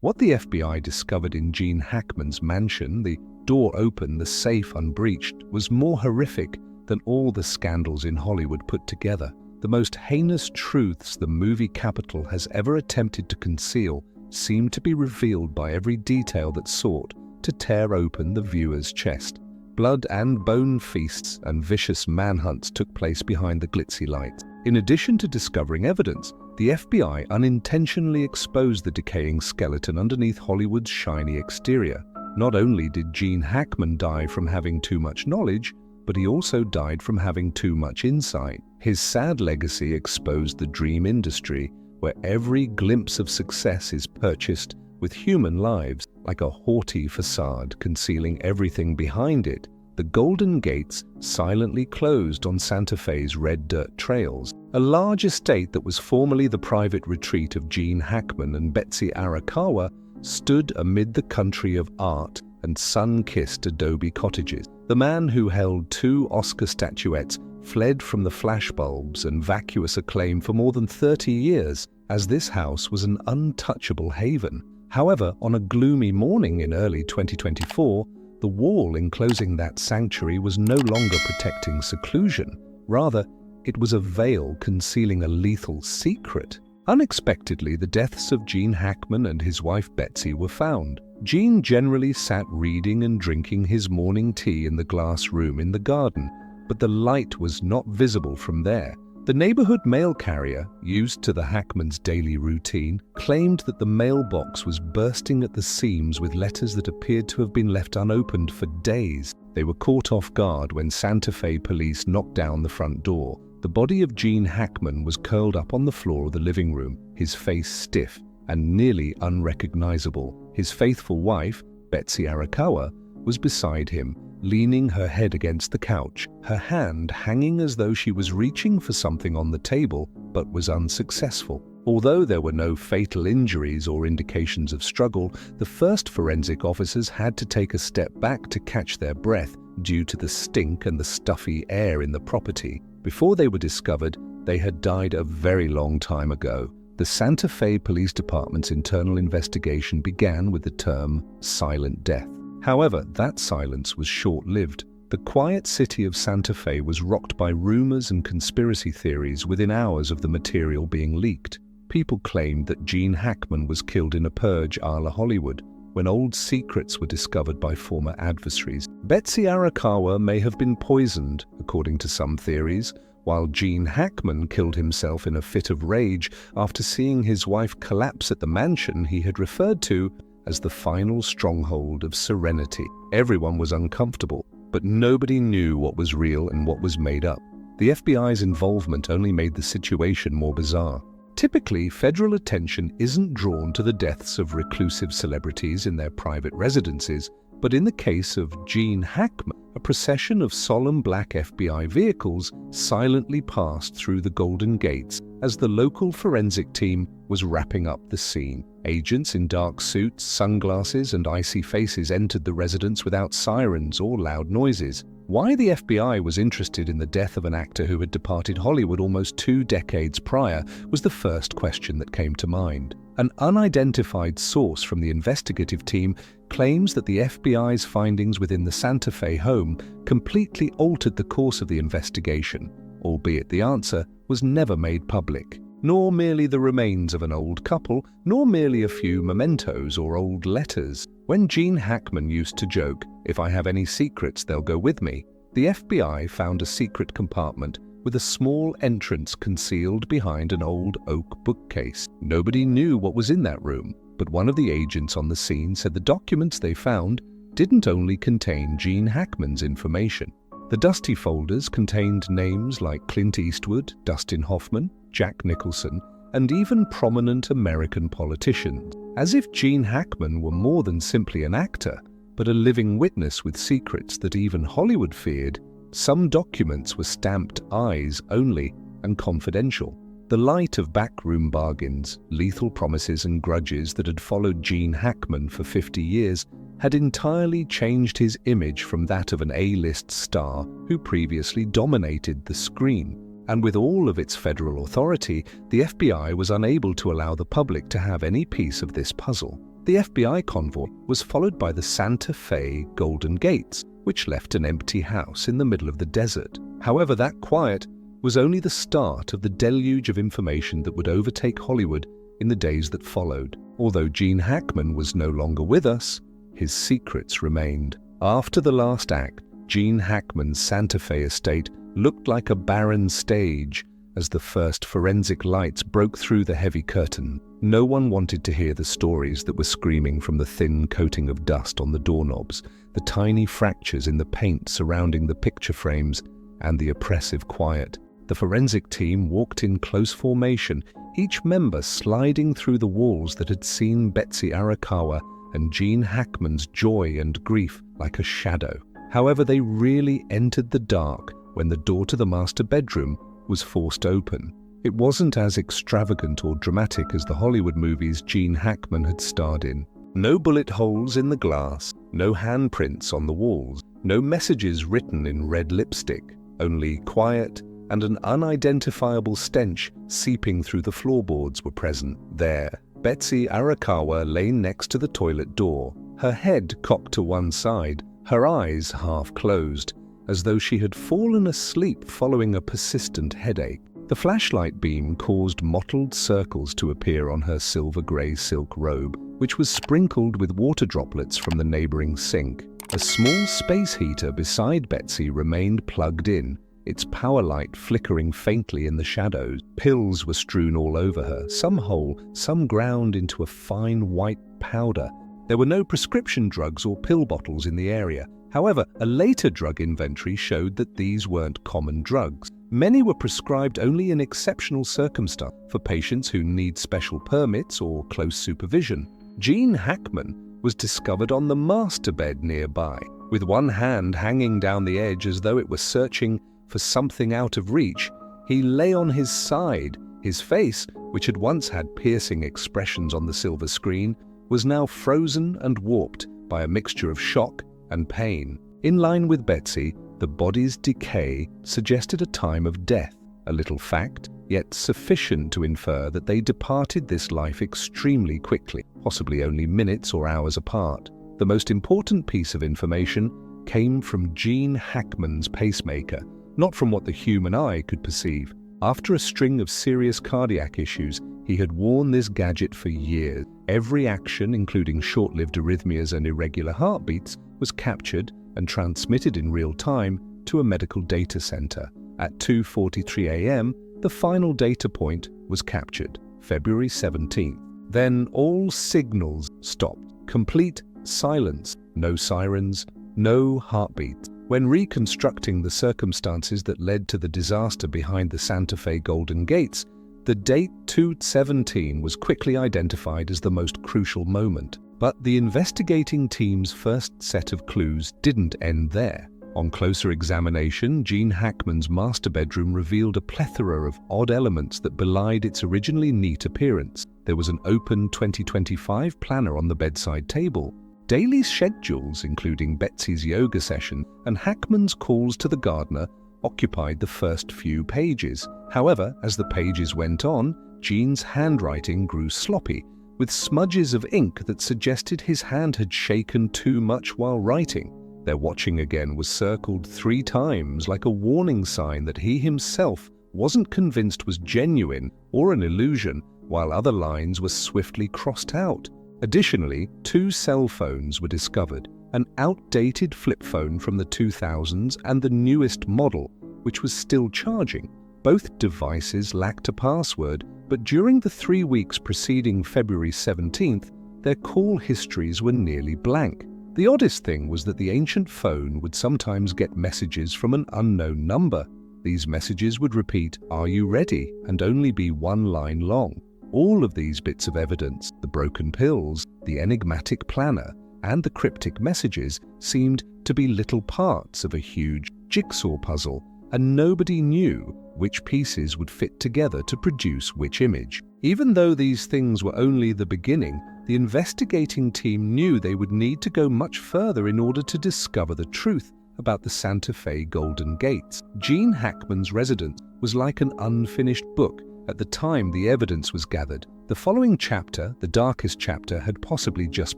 What the FBI discovered in Gene Hackman's mansion, the door open, the safe unbreached, was more horrific than all the scandals in Hollywood put together. The most heinous truths the movie capital has ever attempted to conceal seemed to be revealed by every detail that sought to tear open the viewer's chest. Blood and bone feasts and vicious manhunts took place behind the glitzy lights. In addition to discovering evidence, the FBI unintentionally exposed the decaying skeleton underneath Hollywood's shiny exterior. Not only did Gene Hackman die from having too much knowledge, but he also died from having too much insight. His sad legacy exposed the dream industry, where every glimpse of success is purchased with human lives, like a haughty facade concealing everything behind it. The Golden Gates silently closed on Santa Fe's red dirt trails, a large estate that was formerly the private retreat of Gene Hackman and Betsy Arakawa stood amid the country of art and sun-kissed adobe cottages. The man who held 2 Oscar statuettes fled from the flashbulbs and vacuous acclaim for more than 30 years, as this house was an untouchable haven. However, on a gloomy morning in early 2024, the wall enclosing that sanctuary was no longer protecting seclusion. Rather, it was a veil concealing a lethal secret. Unexpectedly, the deaths of Gene Hackman and his wife Betsy were found. Gene generally sat reading and drinking his morning tea in the glass room in the garden, but the light was not visible from there. The neighborhood mail carrier, used to the Hackman's daily routine, claimed that the mailbox was bursting at the seams with letters that appeared to have been left unopened for days. They were caught off guard when Santa Fe police knocked down the front door. The body of Gene Hackman was curled up on the floor of the living room, his face stiff and nearly unrecognizable. His faithful wife, Betsy Arakawa, was beside him, leaning her head against the couch, her hand hanging as though she was reaching for something on the table, but was unsuccessful. Although there were no fatal injuries or indications of struggle, the first forensic officers had to take a step back to catch their breath due to the stink and the stuffy air in the property. Before they were discovered, they had died a very long time ago. The Santa Fe Police Department's internal investigation began with the term silent death. However, that silence was short-lived. The quiet city of Santa Fe was rocked by rumors and conspiracy theories within hours of the material being leaked. People claimed that Gene Hackman was killed in a purge a la Hollywood, when old secrets were discovered by former adversaries. Betsy Arakawa may have been poisoned, according to some theories, while Gene Hackman killed himself in a fit of rage after seeing his wife collapse at the mansion he had referred to as the final stronghold of serenity. Everyone was uncomfortable, but nobody knew what was real and what was made up. The FBI's involvement only made the situation more bizarre. Typically, federal attention isn't drawn to the deaths of reclusive celebrities in their private residences, but in the case of Gene Hackman, a procession of solemn black FBI vehicles silently passed through the Golden Gates as the local forensic team was wrapping up the scene. Agents in dark suits, sunglasses, and icy faces entered the residence without sirens or loud noises. Why the FBI was interested in the death of an actor who had departed Hollywood almost 2 decades prior was the first question that came to mind. An unidentified source from the investigative team claims that the FBI's findings within the Santa Fe home completely altered the course of the investigation, albeit the answer was never made public. Nor merely the remains of an old couple, nor merely a few mementos or old letters. When Gene Hackman used to joke, "If I have any secrets, they'll go with me," the FBI found a secret compartment with a small entrance concealed behind an old oak bookcase. Nobody knew what was in that room, but one of the agents on the scene said the documents they found didn't only contain Gene Hackman's information. The dusty folders contained names like Clint Eastwood, Dustin Hoffman, Jack Nicholson, and even prominent American politicians. As if Gene Hackman were more than simply an actor, but a living witness with secrets that even Hollywood feared, some documents were stamped eyes only and confidential. The light of backroom bargains, lethal promises and grudges that had followed Gene Hackman for 50 years had entirely changed his image from that of an A-list star who previously dominated the screen. And with all of its federal authority, the FBI was unable to allow the public to have any piece of this puzzle. The FBI convoy was followed by the Santa Fe Golden Gates, which left an empty house in the middle of the desert. However, that quiet was only the start of the deluge of information that would overtake Hollywood in the days that followed. Although Gene Hackman was no longer with us, his secrets remained. After the last act, Gene Hackman's Santa Fe estate looked like a barren stage as the first forensic lights broke through the heavy curtain. No one wanted to hear the stories that were screaming from the thin coating of dust on the doorknobs, the tiny fractures in the paint surrounding the picture frames, and the oppressive quiet. The forensic team walked in close formation, each member sliding through the walls that had seen Betsy Arakawa and Gene Hackman's joy and grief like a shadow. However, they really entered the dark when the door to the master bedroom was forced open. It wasn't as extravagant or dramatic as the Hollywood movies Gene Hackman had starred in. No bullet holes in the glass, no handprints on the walls, no messages written in red lipstick, only quiet and an unidentifiable stench seeping through the floorboards were present. There, Betsy Arakawa lay next to the toilet door, her head cocked to one side, her eyes half closed, as though she had fallen asleep following a persistent headache. The flashlight beam caused mottled circles to appear on her silver-grey silk robe, which was sprinkled with water droplets from the neighboring sink. A small space heater beside Betsy remained plugged in, its power light flickering faintly in the shadows. Pills were strewn all over her, some whole, some ground into a fine white powder. There were no prescription drugs or pill bottles in the area. However, a later drug inventory showed that these weren't common drugs. Many were prescribed only in exceptional circumstances for patients who need special permits or close supervision. Gene Hackman was discovered on the master bed nearby, with one hand hanging down the edge as though it were searching for something out of reach. He lay on his side. His face, which had once had piercing expressions on the silver screen, was now frozen and warped by a mixture of shock and pain. In line with Betsy, the body's decay suggested a time of death, a little fact, yet sufficient to infer that they departed this life extremely quickly, possibly only minutes or hours apart. The most important piece of information came from Gene Hackman's pacemaker, not from what the human eye could perceive. After a string of serious cardiac issues, he had worn this gadget for years. Every action, including short-lived arrhythmias and irregular heartbeats, was captured and transmitted in real time to a medical data center. At 2:43 a.m., the final data point was captured, February 17th. Then all signals stopped. Complete silence. No sirens, no heartbeats. When reconstructing the circumstances that led to the disaster behind the Santa Fe Golden Gates, the date 2/17 was quickly identified as the most crucial moment. But the investigating team's first set of clues didn't end there. On closer examination, Gene Hackman's master bedroom revealed a plethora of odd elements that belied its originally neat appearance. There was an open 2025 planner on the bedside table. Daily schedules, including Betsy's yoga session and Hackman's calls to the gardener, occupied the first few pages. However, as the pages went on, Gene's handwriting grew sloppy, with smudges of ink that suggested his hand had shaken too much while writing. Their watching again was circled 3 times like a warning sign that he himself wasn't convinced was genuine or an illusion, while other lines were swiftly crossed out. Additionally, 2 cell phones were discovered, an outdated flip phone from the 2000s and the newest model, which was still charging. Both devices lacked a password, but during the 3 weeks preceding February 17th, their call histories were nearly blank. The oddest thing was that the ancient phone would sometimes get messages from an unknown number. These messages would repeat, "Are you ready?" and only be 1 line long. All of these bits of evidence, the broken pills, the enigmatic planner, and the cryptic messages seemed to be little parts of a huge jigsaw puzzle, and nobody knew which pieces would fit together to produce which image. Even though these things were only the beginning, the investigating team knew they would need to go much further in order to discover the truth about the Santa Fe Golden Gates. Gene Hackman's residence was like an unfinished book. At the time the evidence was gathered, The following chapter, the darkest chapter, had possibly just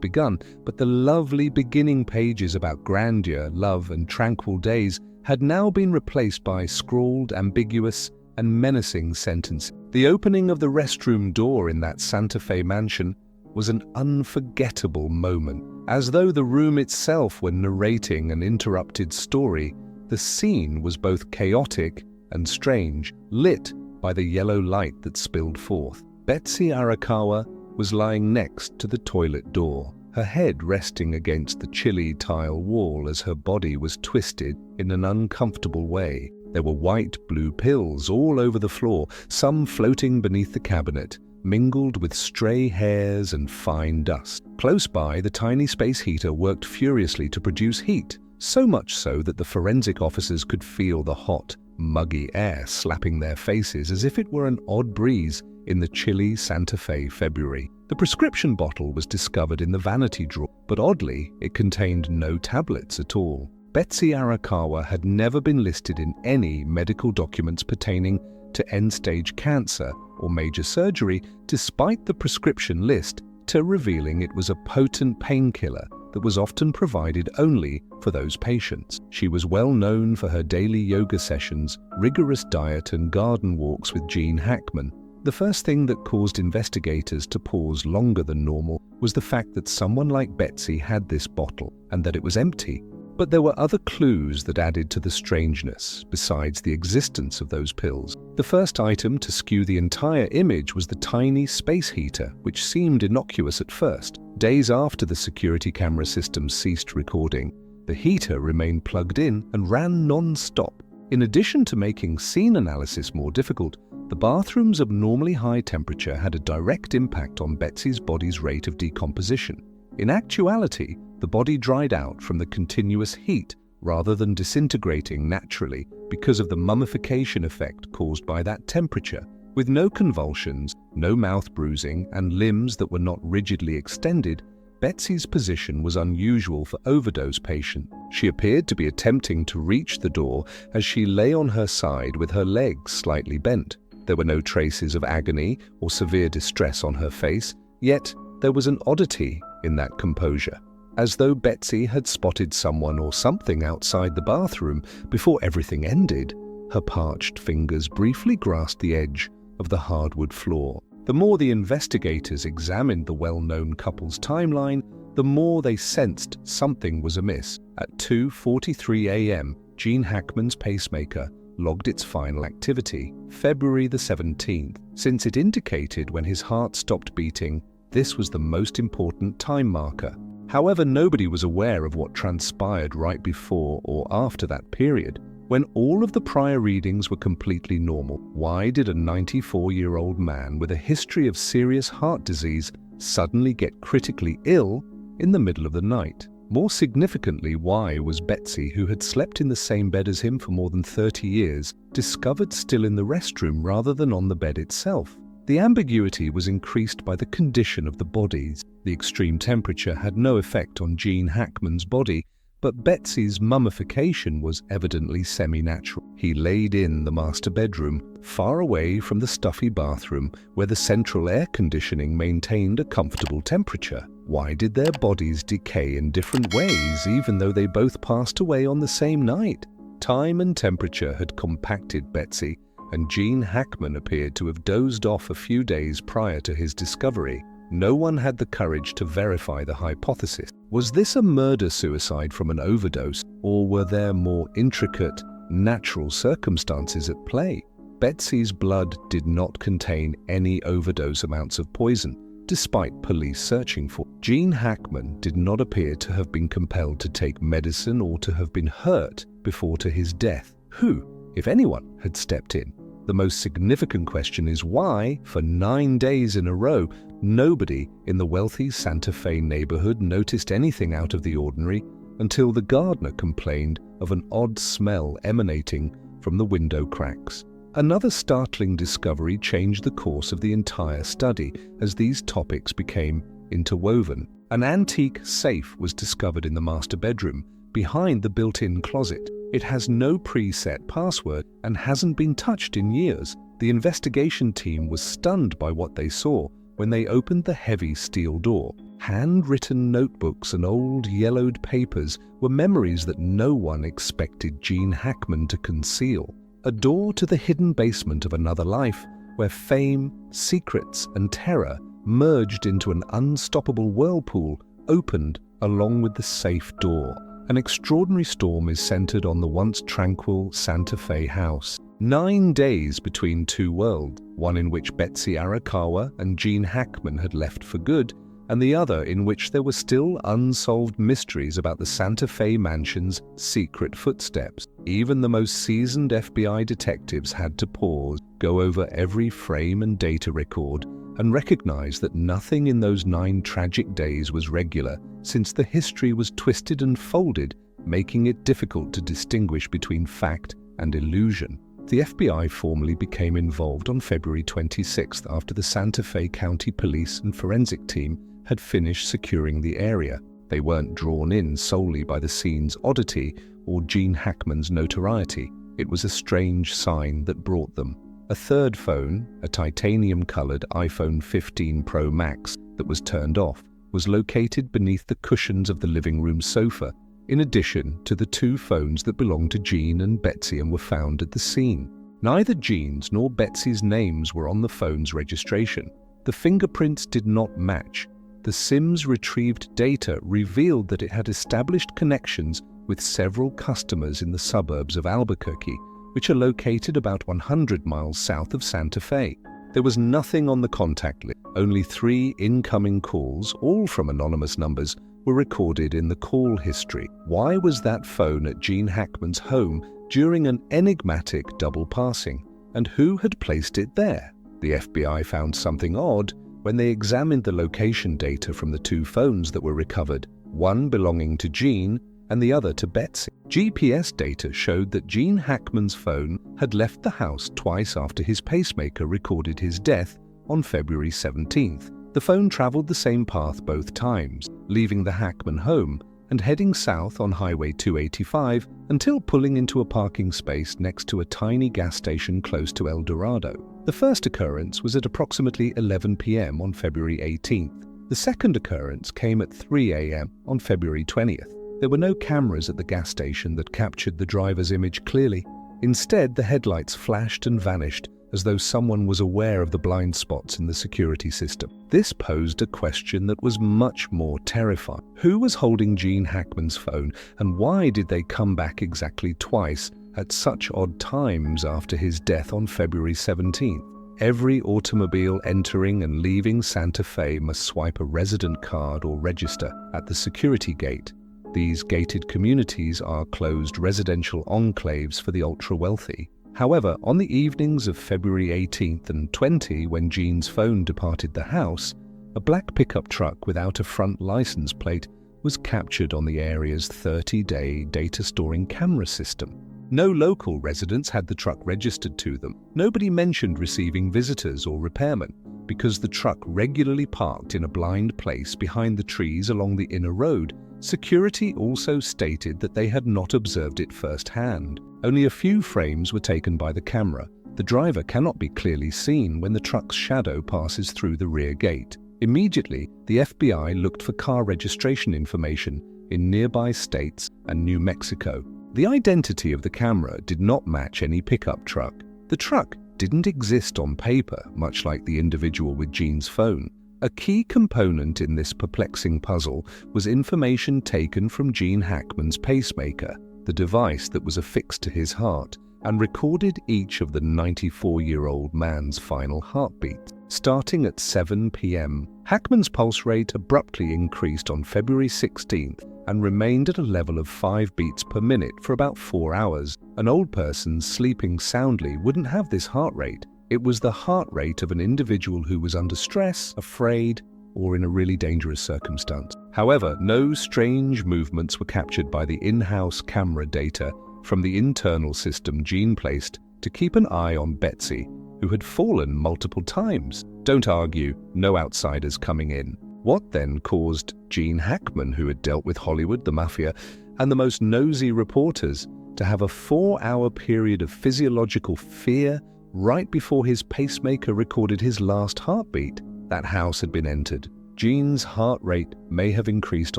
begun, but the lovely beginning pages about grandeur, love, and tranquil days had now been replaced by scrawled, ambiguous, and menacing sentences. The opening of the restroom door in that Santa Fe mansion was an unforgettable moment. As though the room itself were narrating an interrupted story, the scene was both chaotic and strange, lit by the yellow light that spilled forth. Betsy Arakawa was lying next to the toilet door, her head resting against the chilly tile wall as her body was twisted in an uncomfortable way. There were white blue pills all over the floor, some floating beneath the cabinet, mingled with stray hairs and fine dust. Close by, the tiny space heater worked furiously to produce heat, so much so that the forensic officers could feel the hot, muggy air slapping their faces as if it were an odd breeze in the chilly Santa Fe February. The prescription bottle was discovered in the vanity drawer, but oddly, it contained no tablets at all. Betsy Arakawa had never been listed in any medical documents pertaining to end-stage cancer or major surgery, despite the prescription list revealing it was a potent painkiller that was often provided only for those patients. She was well known for her daily yoga sessions, rigorous diet, and garden walks with Gene Hackman. The first thing that caused investigators to pause longer than normal was the fact that someone like Betsy had this bottle and that it was empty. But there were other clues that added to the strangeness, besides the existence of those pills. The first item to skew the entire image was the tiny space heater, which seemed innocuous at first. Days after the security camera system ceased recording, the heater remained plugged in and ran non-stop. In addition to making scene analysis more difficult, the bathroom's abnormally high temperature had a direct impact on Betsy's body's rate of decomposition. In actuality, the body dried out from the continuous heat rather than disintegrating naturally because of the mummification effect caused by that temperature. With no convulsions, no mouth bruising, and limbs that were not rigidly extended, Betsy's position was unusual for overdose patient. She appeared to be attempting to reach the door as she lay on her side with her legs slightly bent. There were no traces of agony or severe distress on her face, yet there was an oddity in that composure, as though Betsy had spotted someone or something outside the bathroom before everything ended. Her parched fingers briefly grasped the edge of the hardwood floor. The more the investigators examined the well-known couple's timeline, the more they sensed something was amiss. At 2:43 a.m., Gene Hackman's pacemaker logged its final activity, February the 17th. Since it indicated when his heart stopped beating, this was the most important time marker. However, nobody was aware of what transpired right before or after that period, when all of the prior readings were completely normal. Why did a 94-year-old man with a history of serious heart disease suddenly get critically ill in the middle of the night? More significantly, why was Betsy, who had slept in the same bed as him for more than 30 years, discovered still in the restroom rather than on the bed itself? The ambiguity was increased by the condition of the bodies. The extreme temperature had no effect on Gene Hackman's body, but Betsy's mummification was evidently semi-natural. He laid in the master bedroom, far away from the stuffy bathroom where the central air conditioning maintained a comfortable temperature. Why did their bodies decay in different ways even though they both passed away on the same night? Time and temperature had compacted Betsy, and Gene Hackman appeared to have dozed off a few days prior to his discovery. No one had the courage to verify the hypothesis. Was this a murder-suicide from an overdose, or were there more intricate, natural circumstances at play? Betsy's blood did not contain any overdose amounts of poison, despite police searching for it. Gene Hackman did not appear to have been compelled to take medicine or to have been hurt before to his death. Who, if anyone, had stepped in? The most significant question is why, for 9 days in a row, nobody in the wealthy Santa Fe neighborhood noticed anything out of the ordinary until the gardener complained of an odd smell emanating from the window cracks. Another startling discovery changed the course of the entire study as these topics became interwoven. An antique safe was discovered in the master bedroom, behind the built-in closet. It has no preset password and hasn't been touched in years. The investigation team was stunned by what they saw. when they opened the heavy steel door. Handwritten notebooks and old yellowed papers were memories that no one expected Gene Hackman to conceal. A door to the hidden basement of another life, where fame, secrets, and terror merged into an unstoppable whirlpool, opened along with the safe door. An extraordinary storm is centered on the once tranquil Santa Fe house. 9 days between two worlds, one in which Betsy Arakawa and Gene Hackman had left for good, and the other in which there were still unsolved mysteries about the Santa Fe mansion's secret footsteps. Even the most seasoned FBI detectives had to pause, go over every frame and data record, and recognize that nothing in those 9 tragic days was regular, since the history was twisted and folded, making it difficult to distinguish between fact and illusion. The FBI formally became involved on February 26th after the Santa Fe County Police and forensic team had finished securing the area. They weren't drawn in solely by the scene's oddity or Gene Hackman's notoriety. It was a strange sign that brought them. A third phone, a titanium-colored iPhone 15 Pro Max that was turned off, was located beneath the cushions of the living room sofa, in addition to the 2 phones that belonged to Gene and Betsy and were found at the scene. Neither Gene's nor Betsy's names were on the phone's registration. The fingerprints did not match. The SIM's retrieved data revealed that it had established connections with several customers in the suburbs of Albuquerque, which are located about 100 miles south of Santa Fe. There was nothing on the contact list. Only 3 incoming calls, all from anonymous numbers, were recorded in the call history. Why was that phone at Gene Hackman's home during an enigmatic double passing? And who had placed it there? The FBI found something odd when they examined the location data from the 2 phones that were recovered, one belonging to Gene and the other to Betsy. GPS data showed that Gene Hackman's phone had left the house twice after his pacemaker recorded his death on February 17th. The phone traveled the same path both times, leaving the Hackman home and heading south on Highway 285 until pulling into a parking space next to a tiny gas station close to El Dorado. The first occurrence was at approximately 11 p.m. on February 18th. The second occurrence came at 3 a.m. on February 20th. There were no cameras at the gas station that captured the driver's image clearly. Instead, the headlights flashed and vanished as though someone was aware of the blind spots in the security system. This posed a question that was much more terrifying. Who was holding Gene Hackman's phone, and why did they come back exactly twice at such odd times after his death on February 17th? Every automobile entering and leaving Santa Fe must swipe a resident card or register at the security gate. These gated communities are closed residential enclaves for the ultra-wealthy. However, on the evenings of February 18th and 20, when Gene's phone departed the house, a black pickup truck without a front license plate was captured on the area's 30-day data-storing camera system. No local residents had the truck registered to them. Nobody mentioned receiving visitors or repairmen, because the truck regularly parked in a blind place behind the trees along the inner road. Security also stated that they had not observed it firsthand. Only a few frames were taken by the camera. The driver cannot be clearly seen when the truck's shadow passes through the rear gate. Immediately, the FBI looked for car registration information in nearby states and New Mexico. The identity of the camera did not match any pickup truck. The truck didn't exist on paper, much like the individual with Gene's phone. A key component in this perplexing puzzle was information taken from Gene Hackman's pacemaker, the device that was affixed to his heart, and recorded each of the 94-year-old man's final heartbeats. Starting at 7 p.m., Hackman's pulse rate abruptly increased on February 16th and remained at a level of 5 beats per minute for about 4 hours. An old person sleeping soundly wouldn't have this heart rate. It was the heart rate of an individual who was under stress, afraid, or in a really dangerous circumstance. However, no strange movements were captured by the in-house camera data from the internal system Gene placed to keep an eye on Betsy, who had fallen multiple times. Don't argue, no outsiders coming in. What then caused Gene Hackman, who had dealt with Hollywood, the mafia, and the most nosy reporters, to have a 4-hour period of physiological fear right before his pacemaker recorded his last heartbeat? that house had been entered. Gene's heart rate may have increased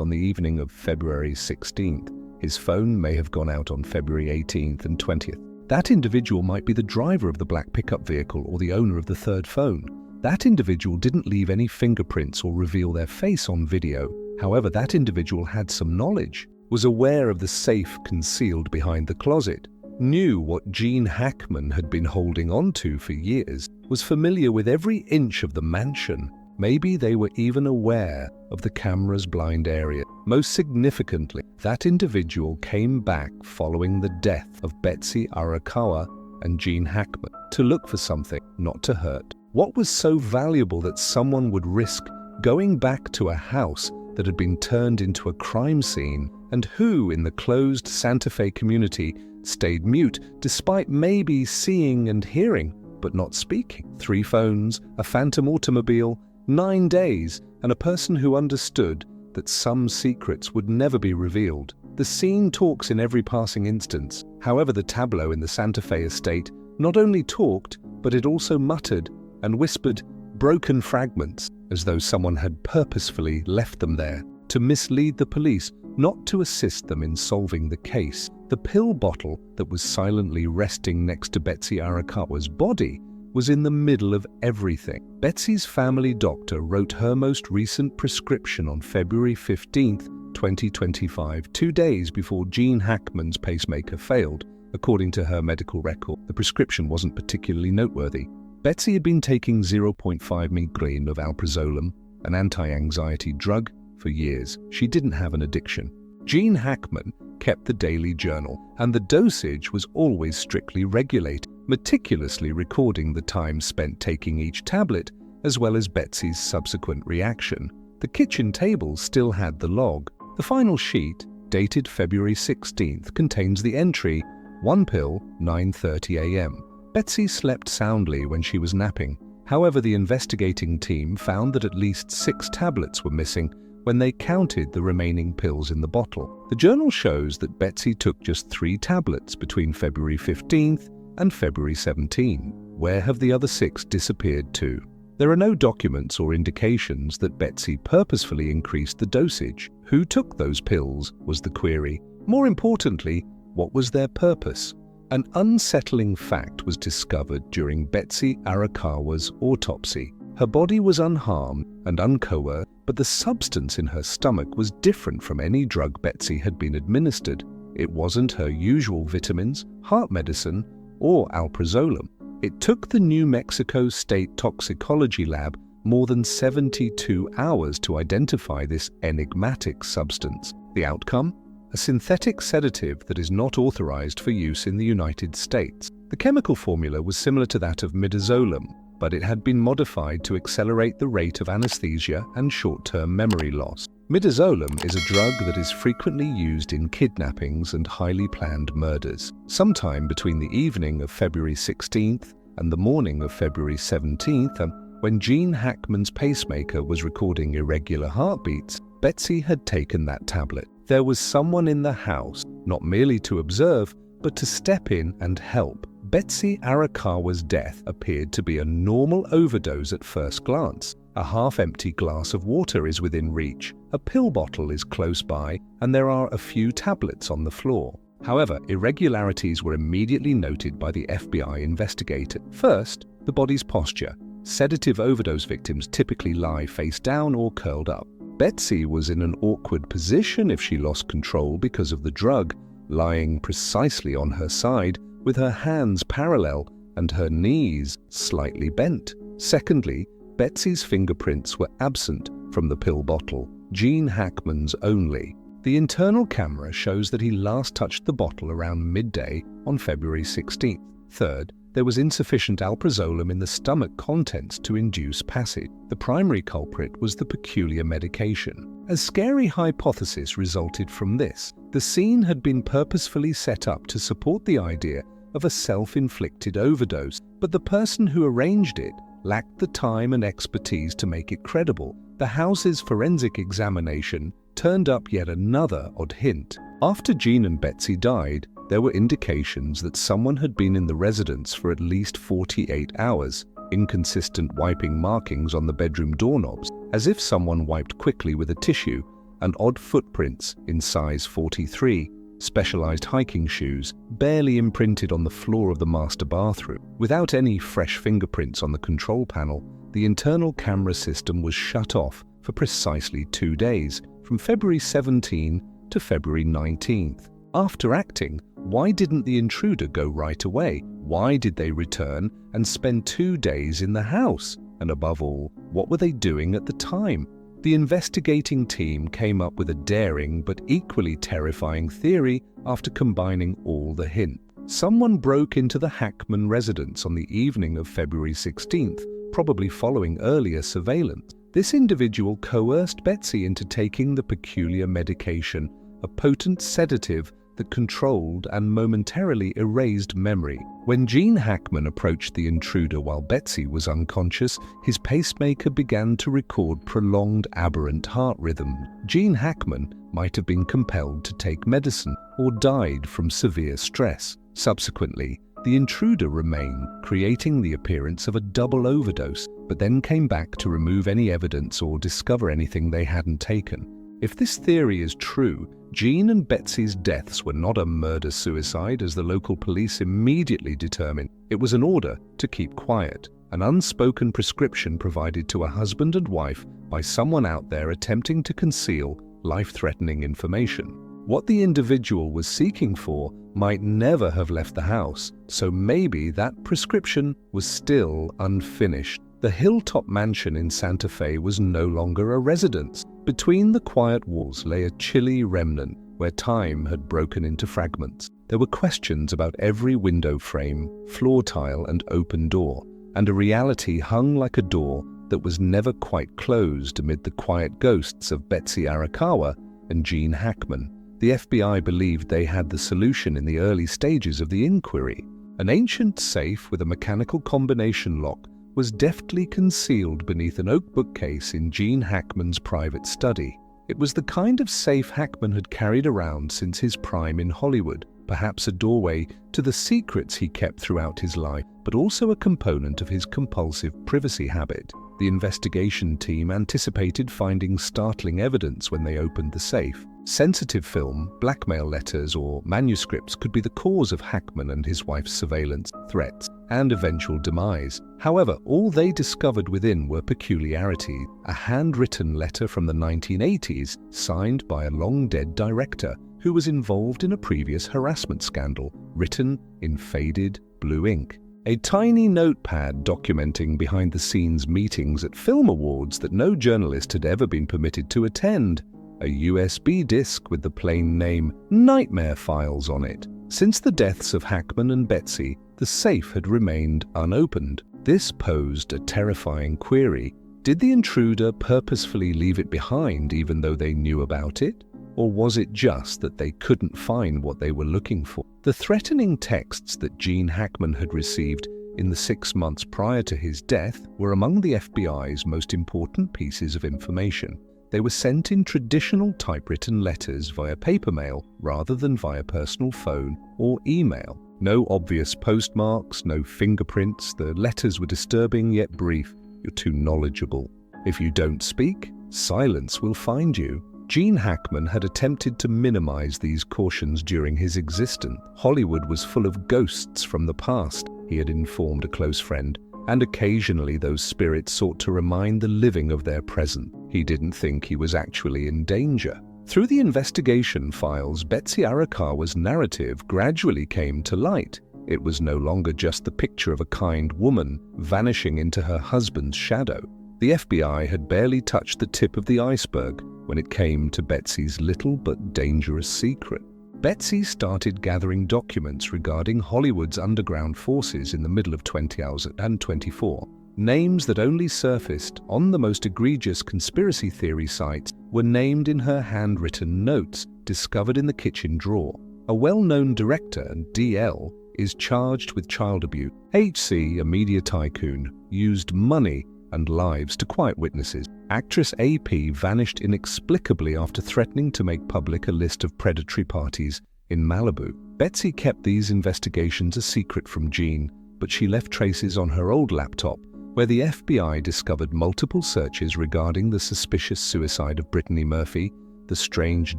on the evening of February 16th. His phone may have gone out on February 18th and 20th. That individual might be the driver of the black pickup vehicle or the owner of the third phone. That individual didn't leave any fingerprints or reveal their face on video. However, that individual had some knowledge, was aware of the safe concealed behind the closet, knew what Gene Hackman had been holding on to for years, was familiar with every inch of the mansion. Maybe they were even aware of the camera's blind area. Most significantly, that individual came back following the death of Betsy Arakawa and Gene Hackman to look for something, not to hurt. What was so valuable that someone would risk going back to a house that had been turned into a crime scene, and who, in the closed Santa Fe community, stayed mute despite maybe seeing and hearing, but not speaking? 3 phones, a phantom automobile, 9 days, and a person who understood that some secrets would never be revealed. The scene talks in every passing instance. However, the tableau in the Santa Fe estate not only talked, but it also muttered and whispered broken fragments, as though someone had purposefully left them there to mislead the police, not to assist them in solving the case. The pill bottle that was silently resting next to Betsy Arakawa's body was in the middle of everything. Betsy's family doctor wrote her most recent prescription on February 15th, 2025, 2 days before Gene Hackman's pacemaker failed. According to her medical record, the prescription wasn't particularly noteworthy. Betsy had been taking 0.5 mg of alprazolam, an anti-anxiety drug, for years. She didn't have an addiction. Gene Hackman kept the daily journal, and the dosage was always strictly regulated, meticulously recording the time spent taking each tablet, as well as Betsy's subsequent reaction. The kitchen table still had the log. The final sheet, dated February 16th, contains the entry, 1 pill, 9:30 a.m. Betsy slept soundly when she was napping. However, the investigating team found that at least 6 tablets were missing when they counted the remaining pills in the bottle. The journal shows that Betsy took just 3 tablets between February 15th and February 17. Where have the other 6 disappeared to? There are no documents or indications that Betsy purposefully increased the dosage. Who took those pills was the query. More importantly, what was their purpose? An unsettling fact was discovered during Betsy Arakawa's autopsy. Her body was unharmed and uncoerced, but the substance in her stomach was different from any drug Betsy had been administered. It wasn't her usual vitamins, heart medicine, or alprazolam. It took the New Mexico State Toxicology Lab more than 72 hours to identify this enigmatic substance. The outcome? A synthetic sedative that is not authorized for use in the United States. The chemical formula was similar to that of midazolam, but it had been modified to accelerate the rate of anesthesia and short-term memory loss. Midazolam is a drug that is frequently used in kidnappings and highly planned murders. Sometime between the evening of February 16th and the morning of February 17th, when Gene Hackman's pacemaker was recording irregular heartbeats, Betsy had taken that tablet. There was someone in the house, not merely to observe, but to step in and help. Betsy Arakawa's death appeared to be a normal overdose at first glance. A half-empty glass of water is within reach, a pill bottle is close by, and there are a few tablets on the floor. However, irregularities were immediately noted by the FBI investigator. First, the body's posture. Sedative overdose victims typically lie face down or curled up. Betsy was in an awkward position if she lost control because of the drug, lying precisely on her side, with her hands parallel and her knees slightly bent. Secondly, Betsy's fingerprints were absent from the pill bottle, Gene Hackman's only. The internal camera shows that he last touched the bottle around midday on February 16th. Third, there was insufficient alprazolam in the stomach contents to induce passage. The primary culprit was the peculiar medication. A scary hypothesis resulted from this. The scene had been purposefully set up to support the idea of a self-inflicted overdose, but the person who arranged it lacked the time and expertise to make it credible. The house's forensic examination turned up yet another odd hint. After Gene and Betsy died, there were indications that someone had been in the residence for at least 48 hours. inconsistent wiping markings on the bedroom doorknobs, as if someone wiped quickly with a tissue, and odd footprints in size 43, specialized hiking shoes, barely imprinted on the floor of the master bathroom. Without any fresh fingerprints on the control panel, the internal camera system was shut off for precisely 2 days, from February 17 to February 19th. After acting, why didn't the intruder go right away? Why did they return and spend 2 days in the house? And above all, what were they doing at the time? The investigating team came up with a daring but equally terrifying theory after combining all the hints. Someone broke into the Hackman residence on the evening of February 16th, probably following earlier surveillance. This individual coerced Betsy into taking the peculiar medication, a potent sedative that controlled and momentarily erased memory. When Gene Hackman approached the intruder while Betsy was unconscious, his pacemaker began to record prolonged aberrant heart rhythm. Gene Hackman might have been compelled to take medicine or died from severe stress. Subsequently, the intruder remained, creating the appearance of a double overdose, but then came back to remove any evidence or discover anything they hadn't taken. If this theory is true, Gene and Betsy's deaths were not a murder-suicide, as the local police immediately determined. It was an order to keep quiet, an unspoken prescription provided to a husband and wife by someone out there attempting to conceal life-threatening information. What the individual was seeking for might never have left the house, so maybe that prescription was still unfinished. The hilltop mansion in Santa Fe was no longer a residence. Between the quiet walls lay a chilly remnant where time had broken into fragments. There were questions about every window frame, floor tile, and open door, and a reality hung like a door that was never quite closed amid the quiet ghosts of Betsy Arakawa and Gene Hackman. The FBI believed they had the solution in the early stages of the inquiry. An ancient safe with a mechanical combination lock was deftly concealed beneath an oak bookcase in Gene Hackman's private study. It was the kind of safe Hackman had carried around since his prime in Hollywood, perhaps a doorway to the secrets he kept throughout his life, but also a component of his compulsive privacy habit. The investigation team anticipated finding startling evidence when they opened the safe. Sensitive film, blackmail letters, or manuscripts could be the cause of Hackman and his wife's surveillance, threats, and eventual demise. However, all they discovered within were peculiarities. A handwritten letter from the 1980s, signed by a long-dead director who was involved in a previous harassment scandal, written in faded blue ink. A tiny notepad documenting behind-the-scenes meetings at film awards that no journalist had ever been permitted to attend. A USB disk with the plain name Nightmare Files on it. Since the deaths of Hackman and Betsy, the safe had remained unopened. This posed a terrifying query. Did the intruder purposefully leave it behind even though they knew about it? Or was it just that they couldn't find what they were looking for? The threatening texts that Gene Hackman had received in the 6 months prior to his death were among the FBI's most important pieces of information. They were sent in traditional typewritten letters via paper mail rather than via personal phone or email. No obvious postmarks, no fingerprints. The letters were disturbing yet brief. You're too knowledgeable. If you don't speak, silence will find you. Gene Hackman had attempted to minimize these cautions during his existence. Hollywood was full of ghosts from the past, he had informed a close friend, and occasionally those spirits sought to remind the living of their present. He didn't think he was actually in danger. Through the investigation files, Betsy Arakawa's narrative gradually came to light. It was no longer just the picture of a kind woman vanishing into her husband's shadow. The FBI had barely touched the tip of the iceberg when it came to Betsy's little but dangerous secret. Betsy started gathering documents regarding Hollywood's underground forces in the middle of 2024. Names that only surfaced on the most egregious conspiracy theory sites were named in her handwritten notes discovered in the kitchen drawer. A well-known director, DL, is charged with child abuse. HC, a media tycoon, used money and lives to quiet witnesses. Actress AP vanished inexplicably after threatening to make public a list of predatory parties in Malibu. Betsy kept these investigations a secret from Gene, but she left traces on her old laptop, where the FBI discovered multiple searches regarding the suspicious suicide of Brittany Murphy, the strange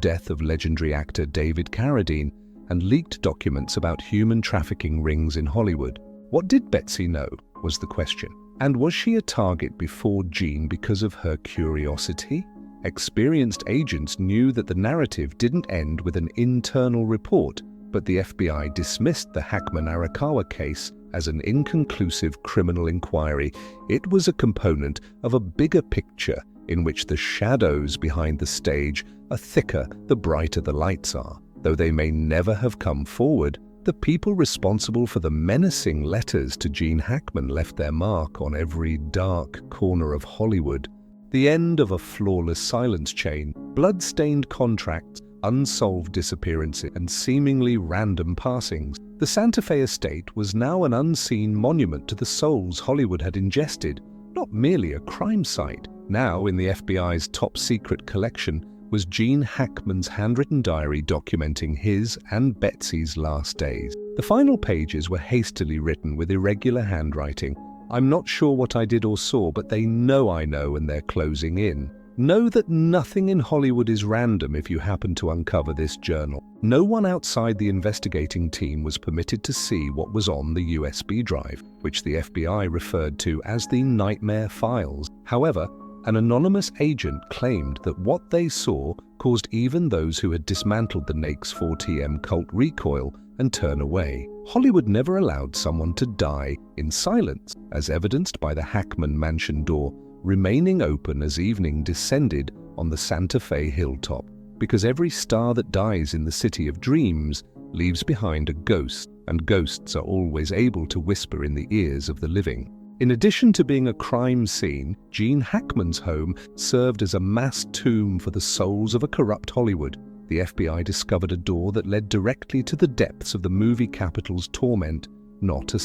death of legendary actor David Carradine, and leaked documents about human trafficking rings in Hollywood. What did Betsy know, was the question. And was she a target before Gene because of her curiosity? Experienced agents knew that the narrative didn't end with an internal report, but the FBI dismissed the Hackman-Arakawa case as an inconclusive criminal inquiry. It was a component of a bigger picture in which the shadows behind the stage are thicker the brighter the lights are. Though they may never have come forward, the people responsible for the menacing letters to Gene Hackman left their mark on every dark corner of Hollywood. The end of a flawless silence chain, blood-stained contracts, unsolved disappearances, and seemingly random passings. The Santa Fe estate was now an unseen monument to the souls Hollywood had ingested, not merely a crime site. Now, in the FBI's top-secret collection, was Gene Hackman's handwritten diary documenting his and Betsy's last days. The final pages were hastily written with irregular handwriting. "I'm not sure what I did or saw, but they know I know, and they're closing in. Know that nothing in Hollywood is random if you happen to uncover this journal." No one outside the investigating team was permitted to see what was on the USB drive, which the FBI referred to as the Nightmare Files. However, an anonymous agent claimed that what they saw caused even those who had dismantled the NAICS 4TM cult recoil and turn away. Hollywood never allowed someone to die in silence, as evidenced by the Hackman mansion door remaining open as evening descended on the Santa Fe hilltop, because every star that dies in the city of dreams leaves behind a ghost, and ghosts are always able to whisper in the ears of the living. In addition to being a crime scene, Gene Hackman's home served as a mass tomb for the souls of a corrupt Hollywood. The FBI discovered a door that led directly to the depths of the movie capital's torment, not a